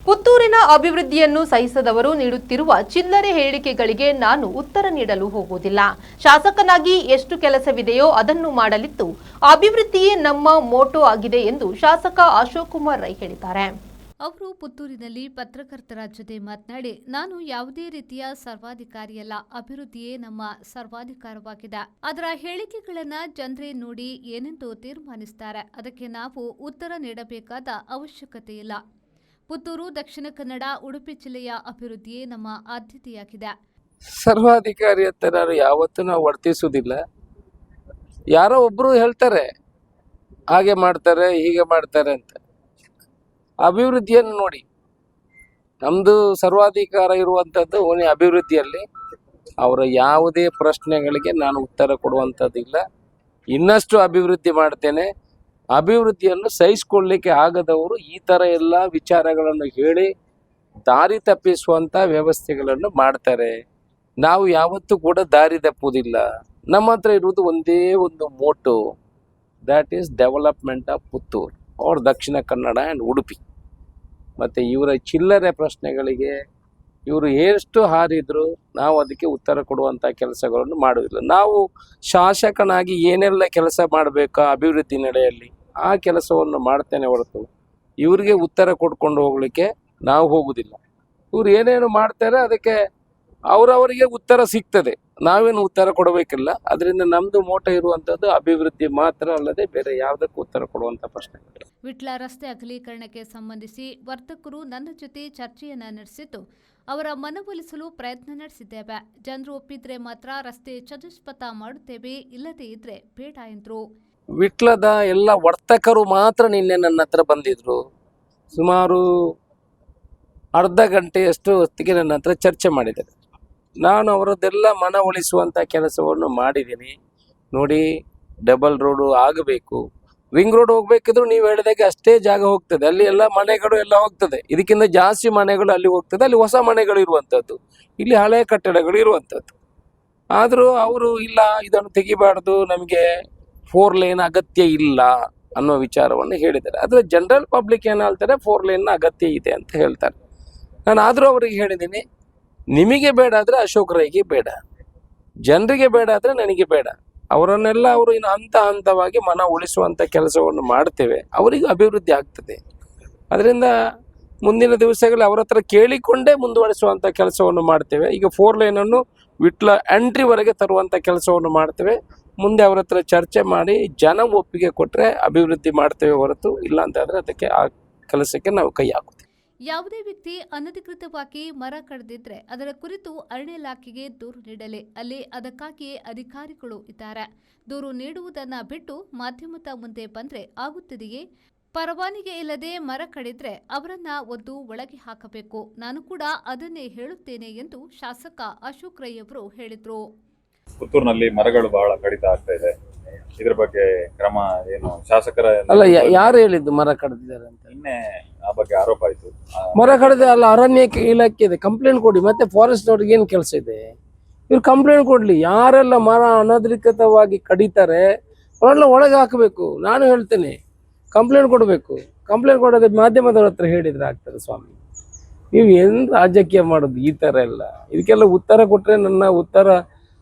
ಪುತ್ತೂರಿನ ಅಭಿವೃದ್ಧಿಯನ್ನು ಸಹಿಸದವರು ನೀಡುತ್ತಿರುವ ಚಿಲ್ಲರೆ ಹೇಳಿಕೆಗಳಿಗೆ ನಾನು ಉತ್ತರ ನೀಡಲು ಹೋಗುವುದಿಲ್ಲ. ಶಾಸಕನಾಗಿ ಎಷ್ಟು ಕೆಲಸವಿದೆಯೋ ಅದನ್ನು ಮಾಡಲಿದ್ದು ಅಭಿವೃದ್ಧಿಯೇ ನಮ್ಮ ಮೋಟೋ ಆಗಿದೆ ಎಂದು ಶಾಸಕ ಅಶೋಕ್ ಕುಮಾರ್ ರೈ ಹೇಳಿದ್ದಾರೆ. ಅವರು ಪುತ್ತೂರಿನಲ್ಲಿ ಪತ್ರಕರ್ತರ ಜೊತೆ ಮಾತನಾಡಿ, ನಾನು ಯಾವುದೇ ರೀತಿಯ ಸರ್ವಾಧಿಕಾರಿಯಲ್ಲ, ಅಭಿವೃದ್ಧಿಯೇ ನಮ್ಮ ಸರ್ವಾಧಿಕಾರವಾಗಿದೆ. ಅದರ ಹೇಳಿಕೆಗಳನ್ನ ಜನರೇ ನೋಡಿ ಏನೆಂದು ತೀರ್ಮಾನಿಸುತ್ತಾರೆ. ಅದಕ್ಕೆ ನಾವು ಉತ್ತರ ನೀಡಬೇಕಾದ ಅವಶ್ಯಕತೆ ಇಲ್ಲ. ಪುತ್ತೂರು, ದಕ್ಷಿಣ ಕನ್ನಡ, ಉಡುಪಿ ಜಿಲ್ಲೆಯ ಅಭಿವೃದ್ಧಿಯೇ ನಮ್ಮ ಆದ್ಯತೆಯಾಗಿದೆ. ಸರ್ವಾಧಿಕಾರಿ ಅಂತ ನಾನು ಯಾವತ್ತೂ ನಾವು ವರ್ತಿಸುವುದಿಲ್ಲ. ಯಾರೋ ಒಬ್ರು ಹೇಳ್ತಾರೆ ಹಾಗೆ ಮಾಡ್ತಾರೆ ಹೀಗೆ ಮಾಡ್ತಾರೆ ಅಂತ. ಅಭಿವೃದ್ಧಿಯನ್ನು ನೋಡಿ, ನಮ್ದು ಸರ್ವಾಧಿಕಾರ ಇರುವಂಥದ್ದು ಓನ್ಲಿ ಅಭಿವೃದ್ಧಿಯಲ್ಲಿ. ಅವರ ಯಾವುದೇ ಪ್ರಶ್ನೆಗಳಿಗೆ ನಾನು ಉತ್ತರ ಕೊಡುವಂಥದ್ದಿಲ್ಲ. ಇನ್ನಷ್ಟು ಅಭಿವೃದ್ಧಿ ಮಾಡ್ತೇನೆ. ಅಭಿವೃದ್ಧಿಯನ್ನು ಸಹಿಸಿಕೊಳ್ಳಲಿಕ್ಕೆ ಆಗದವರು ಈ ಥರ ಎಲ್ಲ ವಿಚಾರಗಳನ್ನು ಹೇಳಿ ದಾರಿ ತಪ್ಪಿಸುವಂಥ ವ್ಯವಸ್ಥೆಗಳನ್ನು ಮಾಡ್ತಾರೆ. ನಾವು ಯಾವತ್ತೂ ಕೂಡ ದಾರಿ ತಪ್ಪುವುದಿಲ್ಲ. ನಮ್ಮ ಹತ್ರ ಇರುವುದು ಒಂದೇ ಒಂದು motto, that is development of Puttur or Dakshina Kannada and Udupi. ಮತ್ತು ಇವರ ಚಿಲ್ಲರೆ ಪ್ರಶ್ನೆಗಳಿಗೆ ಇವರು ಎಷ್ಟು ಹಾರಿದ್ರು ನಾವು ಅದಕ್ಕೆ ಉತ್ತರ ಕೊಡುವಂಥ ಕೆಲಸಗಳನ್ನು ಮಾಡುವುದಿಲ್ಲ. ನಾವು ಶಾಸಕನಾಗಿ ಏನೆಲ್ಲ ಕೆಲಸ ಮಾಡಬೇಕಾ ಅಭಿವೃದ್ಧಿ ನೆಲೆಯಲ್ಲಿ ಆ ಕೆಲಸವನ್ನು ಮಾಡ್ತೇನೆ ಹೊರತು ಇವರಿಗೆ ಉತ್ತರ ಕೊಡ್ಕೊಂಡು ಹೋಗಲಿಕ್ಕೆ ನಾವು ಹೋಗುವುದಿಲ್ಲ. ಇವ್ರು ಏನೇನು ಮಾಡ್ತಾರೆ ಅದಕ್ಕೆ ಅವರವರಿಗೆ ಉತ್ತರ ಸಿಗ್ತದೆ, ನಾವೇನು ಉತ್ತರ ಕೊಡಬೇಕಿಲ್ಲ. ಅದರಿಂದ ನಮ್ಮದು ಮೋಟೋ ಇರುವಂಥದ್ದು ಅಭಿವೃದ್ಧಿ ಮಾತ್ರ ಅಲ್ಲದೆ ಬೇರೆ ಯಾವುದಕ್ಕೂ ಉತ್ತರ ಕೊಡುವಂಥ ಪ್ರಶ್ನೆ. ವಿಟ್ಲ ರಸ್ತೆ ಅಗಲೀಕರಣಕ್ಕೆ ಸಂಬಂಧಿಸಿ ವರ್ತಕರು ನನ್ನ ಜೊತೆ ಚರ್ಚೆಯನ್ನ ನಡೆಸಿದ್ದು ಅವರ ಮನವೊಲಿಸಲು ಪ್ರಯತ್ನ ನಡೆಸಿದ್ದೇವೆ. ಜನರು ಒಪ್ಪಿದ್ರೆ ಮಾತ್ರ ರಸ್ತೆ ಚತುಷ್ಪಥ ಮಾಡುತ್ತೇವೆ, ಇಲ್ಲದೇ ಇದ್ರೆ ಬೇಡ ಎಂದರು. ವಿಟ್ಲದ ಎಲ್ಲ ವರ್ತಕರು ಮಾತ್ರ ನಿನ್ನೆ ನನ್ನ ಹತ್ರ ಬಂದಿದ್ರು. ಸುಮಾರು ಅರ್ಧ ಗಂಟೆಯಷ್ಟು ಹೊತ್ತಿಗೆ ನನ್ನ ಹತ್ರ ಚರ್ಚೆ ಮಾಡಿದ್ದಾರೆ. ನಾನು ಅವರದ್ದೆಲ್ಲ ಮನವೊಲಿಸುವಂಥ ಕೆಲಸವನ್ನು ಮಾಡಿದ್ದೀನಿ. ನೋಡಿ, ಡಬಲ್ ರೋಡು ಆಗಬೇಕು, ರಿಂಗ್ ರೋಡ್ ಹೋಗ್ಬೇಕಿದ್ರು ನೀವು ಹೇಳಿದಾಗೆ ಅಷ್ಟೇ ಜಾಗ ಹೋಗ್ತದೆ, ಅಲ್ಲಿ ಎಲ್ಲ ಮನೆಗಳು ಎಲ್ಲ ಹೋಗ್ತದೆ. ಇದಕ್ಕಿಂತ ಜಾಸ್ತಿ ಮನೆಗಳು ಅಲ್ಲಿ ಹೋಗ್ತದೆ, ಅಲ್ಲಿ ಹೊಸ ಮನೆಗಳು ಇರುವಂಥದ್ದು, ಇಲ್ಲಿ ಹಳೆಯ ಕಟ್ಟಡಗಳು ಇರುವಂಥದ್ದು. ಆದರೂ ಅವರು ಇಲ್ಲ, ಇದನ್ನು ತೆಗಿಬಾರ್ದು, ನಮಗೆ 4 ಲೇನ್ ಅಗತ್ಯ ಇಲ್ಲ ಅನ್ನೋ ವಿಚಾರವನ್ನು ಹೇಳಿದ್ದಾರೆ. ಆದರೆ ಜನರಲ್ ಪಬ್ಲಿಕ್ ಏನು ಹೇಳ್ತಾರೆ, 4 ಲೇನ್ನ ಅಗತ್ಯ ಇದೆ ಅಂತ ಹೇಳ್ತಾರೆ. ನಾನು ಆದರೂ ಅವರಿಗೆ ಹೇಳಿದ್ದೀನಿ, ನಿಮಗೆ ಬೇಡ ಆದರೆ ಅಶೋಕ್ ರೈಗೆ ಬೇಡ, ಜನರಿಗೆ ಬೇಡ ಆದರೆ ನನಗೆ ಬೇಡ. ಅವರನ್ನೆಲ್ಲ ಅವರು ಇನ್ನು ಹಂತ ಹಂತವಾಗಿ ಮನ ಉಳಿಸುವಂಥ ಕೆಲಸವನ್ನು ಮಾಡ್ತೇವೆ, ಅವರಿಗೂ ಅಭಿವೃದ್ಧಿ ಆಗ್ತದೆ. ಅದರಿಂದ ಮುಂದಿನ ದಿವಸಗಳಲ್ಲಿ ಅವರ ಹತ್ರ ಕೇಳಿಕೊಂಡೇ ಮುಂದುವರಿಸುವಂಥ ಕೆಲಸವನ್ನು ಮಾಡ್ತೇವೆ. ಈಗ 4 ಲೇನನ್ನು ವಿಟ್ಲ ಎಂಟ್ರಿವರೆಗೆ ತರುವಂಥ ಕೆಲಸವನ್ನು ಮಾಡ್ತೇವೆ. ಮುಂದೆ ಅವರ ಹತ್ರ ಚರ್ಚೆ ಮಾಡಿ ಜನ ಒಪ್ಪಿಗೆ ಕೊಟ್ಟರೆ ಅಭಿವೃದ್ಧಿ ಮಾಡ್ತೇವೆ ಹೊರತು ಇಲ್ಲ ಅಂತಾದರೆ ಅದಕ್ಕೆ ಆ ಕೆಲಸಕ್ಕೆ ನಾವು ಕೈ ಹಾಕುತ್ತೇವೆ. ಯಾವುದೇ ವ್ಯಕ್ತಿ ಅನಧಿಕೃತವಾಗಿ ಮರ ಕಡಿದಿದ್ರೆ ಅದರ ಕುರಿತು ಅರಣ್ಯ ಇಲಾಖೆಗೆ ದೂರು ನೀಡಲಿ. ಅಲ್ಲಿ ಅದಕ್ಕಾಗಿಯೇ ಅಧಿಕಾರಿಗಳು ಇದ್ದಾರೆ. ದೂರು ನೀಡುವುದನ್ನ ಬಿಟ್ಟು ಮಾಧ್ಯಮದ ಮುಂದೆ ಬಂದ್ರೆ ಆಗುತ್ತದೆಯೇ? ಪರವಾನಗಿ ಇಲ್ಲದೆ ಮರ ಕಡಿದ್ರೆ ಅವರನ್ನ ಒದ್ದು ಒಳಗೆ ಹಾಕಬೇಕು. ನಾನು ಕೂಡ ಅದನ್ನೇ ಹೇಳುತ್ತೇನೆ ಎಂದು ಶಾಸಕ ಅಶೋಕ್ ರೈ ಅವರು ಹೇಳಿದ್ರು. ಪುತ್ತೂರಿನಲ್ಲಿ ಮರಗಳು ಬಹಳ ಕಡಿತ ಆಗ್ತಾ ಇದೆ. ಇದ್ರ ಬಗ್ಗೆ ಕ್ರಮ ಏನು? ಶಾಸಕರ ಅಲ್ಲ, ಯಾರು ಹೇಳಿದ್ದು ಮರ ಕಡಿದಿದ್ದಾರೆ ಅಂತ? ನಿನ್ನೆ ಆ ಬಗ್ಗೆ ಆರೋಪ ಆಯ್ತು. ಮರ ಕಡಿದ ಅಲ್ಲ, ಅರಣ್ಯ ಇಲಾಖೆ ಇದೆ, ಕಂಪ್ಲೇಂಟ್ ಕೊಡಿ. ಮತ್ತೆ ಫಾರೆಸ್ಟ್ ಅವ್ರಿಗೆ ಏನು ಕೆಲಸ ಇದೆ? ಇವ್ರು ಕಂಪ್ಲೇಂಟ್ ಕೊಡ್ಲಿ. ಯಾರೆಲ್ಲ ಮರ ಅನಧಿಕೃತವಾಗಿ ಕಡಿತಾರೆ ಅವರೆಲ್ಲ ಒಳಗೆ ಹಾಕಬೇಕು. ನಾನು ಹೇಳ್ತೇನೆ, ಕಂಪ್ಲೇಂಟ್ ಕೊಡಬೇಕು. ಕಂಪ್ಲೇಂಟ್ ಕೊಡೋದೇ ಮಾಧ್ಯಮದವ್ರ ಹತ್ರ ಹೇಳಿದ್ರೆ ಆಗ್ತದೆ. ಸ್ವಾಮಿ, ನೀವು ಏನು ರಾಜಕೀಯ ಮಾಡೋದು ಈ ಥರ ಎಲ್ಲ? ಇದಕ್ಕೆಲ್ಲ ಉತ್ತರ ಕೊಟ್ಟರೆ ನನ್ನ ಉತ್ತರ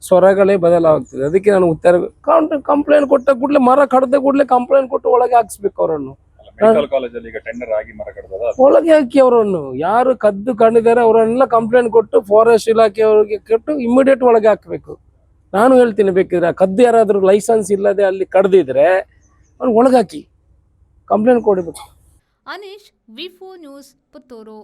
ಸ್ವರಗಳೇ ಬದಲಾಗ್ತದೆ. ಅದಕ್ಕೆ ನಾನು ಉತ್ತರ ಕಂಪ್ಲೇಂಟ್ ಕೊಟ್ಟ ಕೂಡಲೇ, ಮರ ಕಡ್ದ ಕೂಡಲೇ ಕಂಪ್ಲೇಂಟ್ ಕೊಟ್ಟು ಒಳಗೆ ಹಾಕ್ಸ್ಬೇಕು ಅವರನ್ನು. ಒಳಗೆ ಹಾಕಿ ಅವರನ್ನು, ಯಾರು ಕದ್ದು ಕಂಡಿದ್ದಾರೆ ಅವರನ್ನೆಲ್ಲ ಕಂಪ್ಲೇಂಟ್ ಕೊಟ್ಟು ಫಾರೆಸ್ಟ್ ಇಲಾಖೆಯವರಿಗೆ ಕೊಟ್ಟು ಇಮಿಡಿಯೇಟ್ ಒಳಗೆ ಹಾಕಬೇಕು. ನಾನು ಹೇಳ್ತೀನಿ, ಬೇಕಿದ್ರೆ ಕದ್ದು ಯಾರಾದರೂ ಲೈಸೆನ್ಸ್ ಇಲ್ಲದೆ ಅಲ್ಲಿ ಕಡ್ದಿದ್ರೆ ಅವ್ರು ಒಳಗೆ ಹಾಕಿ ಕಂಪ್ಲೇಂಟ್ ಕೊಡಬೇಕು. ಅನೀಶ್, ವಿ4 ನ್ಯೂಸ್, ಪುತ್ತೂರು.